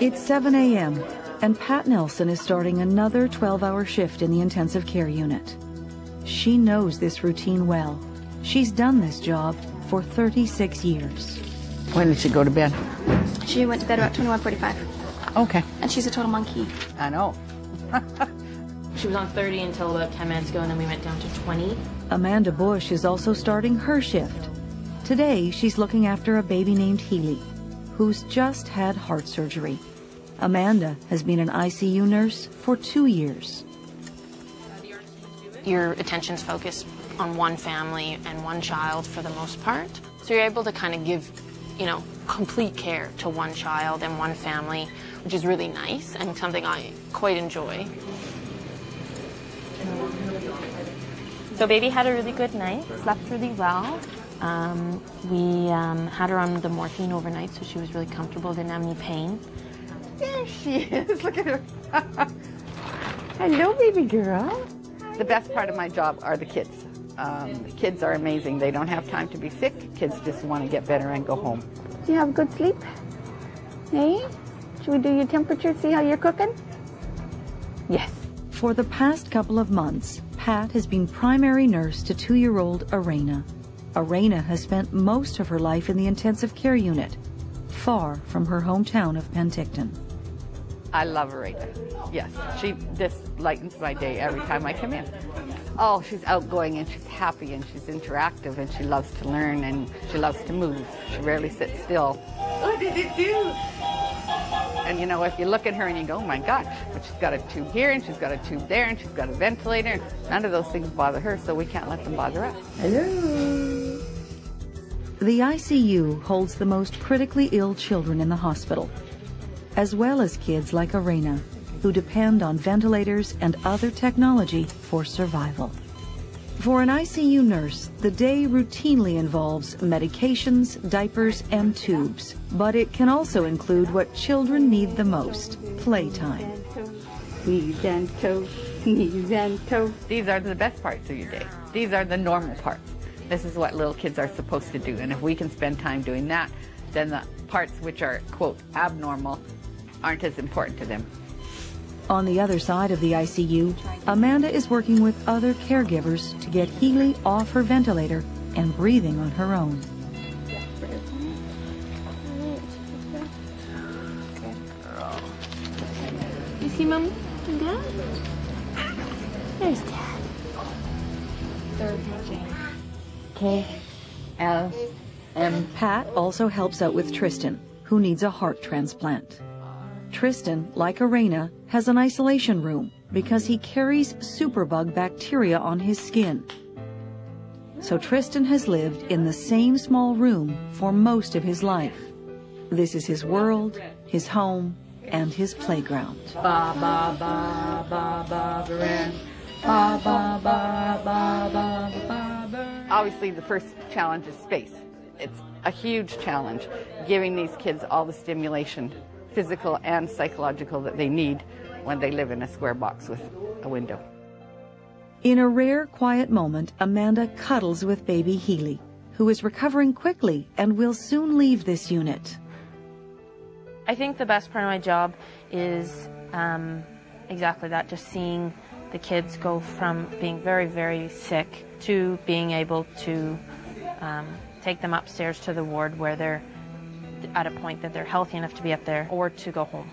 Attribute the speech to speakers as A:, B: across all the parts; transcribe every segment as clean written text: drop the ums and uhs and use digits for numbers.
A: It's 7 a.m. and Pat Nelson is starting another 12-hour shift in the intensive care unit. She knows this routine well. She's done this job for 36 years.
B: When did she go to bed?
C: She went to bed about 21:45.
B: Okay.
C: And she's a total monkey.
B: I know.
D: She was on 30 until about 10 minutes ago, and then we went down to 20.
A: Amanda Bush is also starting her shift. Today, she's looking after a baby named Healy, who's just had heart surgery. Amanda has been an ICU nurse for 2 years.
D: Your attention's focused on one family and one child for the most part. So you're able to kind of give, complete care to one child and one family, which is really nice and something I quite enjoy. So baby had a really good night, slept really well. We had her on the morphine overnight, so she was really comfortable, didn't have any pain.
B: There she is, look at her. Hello, baby girl. The best part of my job are the kids. The kids are amazing. They don't have time to be sick. Kids just want to get better and go home.
E: Do you have good sleep? Hey? Should we do your temperature, see how you're cooking?
B: Yes.
A: For the past couple of months, Pat has been primary nurse to 2-year-old Arena. Arena has spent most of her life in the intensive care unit, far from her hometown of Penticton.
B: I love Arena. Yes, this lightens my day every time I come in. Oh, she's outgoing and she's happy and she's interactive and she loves to learn and she loves to move. She rarely sits still. What did it do? And if you look at her and you go, oh my gosh, but she's got a tube here and she's got a tube there and she's got a ventilator. None of those things bother her, so we can't let them bother us. Hello.
A: The ICU holds the most critically ill children in the hospital, as well as kids like Arena, who depend on ventilators and other technology for survival. For an ICU nurse, the day routinely involves medications, diapers, and tubes, but it can also include what children need the most, playtime.
B: Knees and toes, knees and toes. These are the best parts of your day. These are the normal parts. This is what little kids are supposed to do, and if we can spend time doing that, then the parts which are, quote, abnormal aren't as important to them.
A: On the other side of the ICU, Amanda is working with other caregivers to get Healy off her ventilator and breathing on her own.
C: You see Mom and Dad? There's Dad. They're watching.
A: K-L-M. Pat also helps out with Tristan, who needs a heart transplant. Tristan, like Arena, has an isolation room because he carries superbug bacteria on his skin. So Tristan has lived in the same small room for most of his life. This is his world, his home, and his playground.
B: Ba ba ba ba ba ba ba ba ba ba ba. Obviously, the first challenge is space. It's a huge challenge, giving these kids all the stimulation, physical and psychological, that they need when they live in a square box with a window.
A: In a rare, quiet moment, Amanda cuddles with baby Healy, who is recovering quickly and will soon leave this unit.
D: I think the best part of my job is exactly that, just seeing the kids go from being very, very sick to being able to take them upstairs to the ward where they're at a point that they're healthy enough to be up there, or to go home.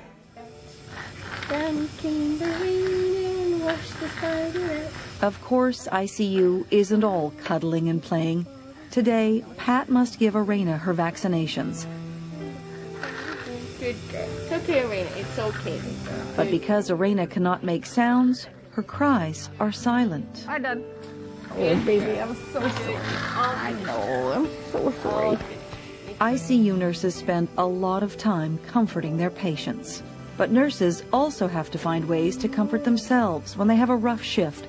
A: Of course, ICU isn't all cuddling and playing. Today, Pat must give Arena her vaccinations.
E: Good girl. It's okay, Arena. It's okay.
A: But because Arena cannot make sounds, her cries are silent.
B: I'm done.
E: Oh, baby, I'm so sorry. I know. I'm so sorry.
A: ICU nurses spend a lot of time comforting their patients. But nurses also have to find ways to comfort themselves when they have a rough shift,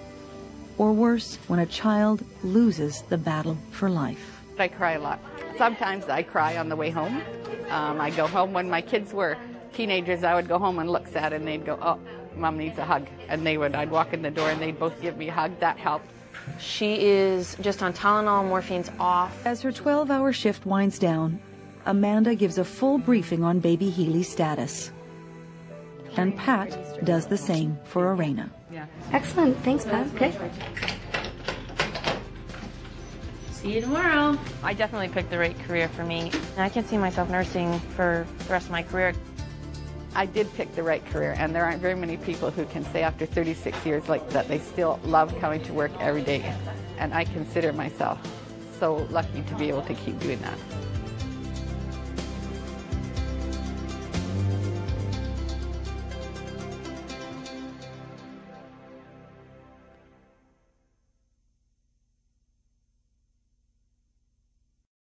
A: or worse, when a child loses the battle for life.
B: I cry a lot. Sometimes I cry on the way home. I go home when my kids were teenagers. I would go home and look sad, and they'd go, "Oh, Mom needs a hug," and I'd walk in the door, and they'd both give me a hug. That helped.
D: She is just on Tylenol, morphine's off.
A: As her 12-hour shift winds down, Amanda gives a full briefing on baby Healy's status. and Pat does the same for Arena.
C: Excellent. Thanks, Pat. Okay.
D: See you tomorrow. I definitely picked the right career for me. I can see myself nursing for the rest of my career.
B: I did pick the right career, and there aren't very many people who can say after 36 years like that they still love coming to work every day. And I consider myself so lucky to be able to keep doing that.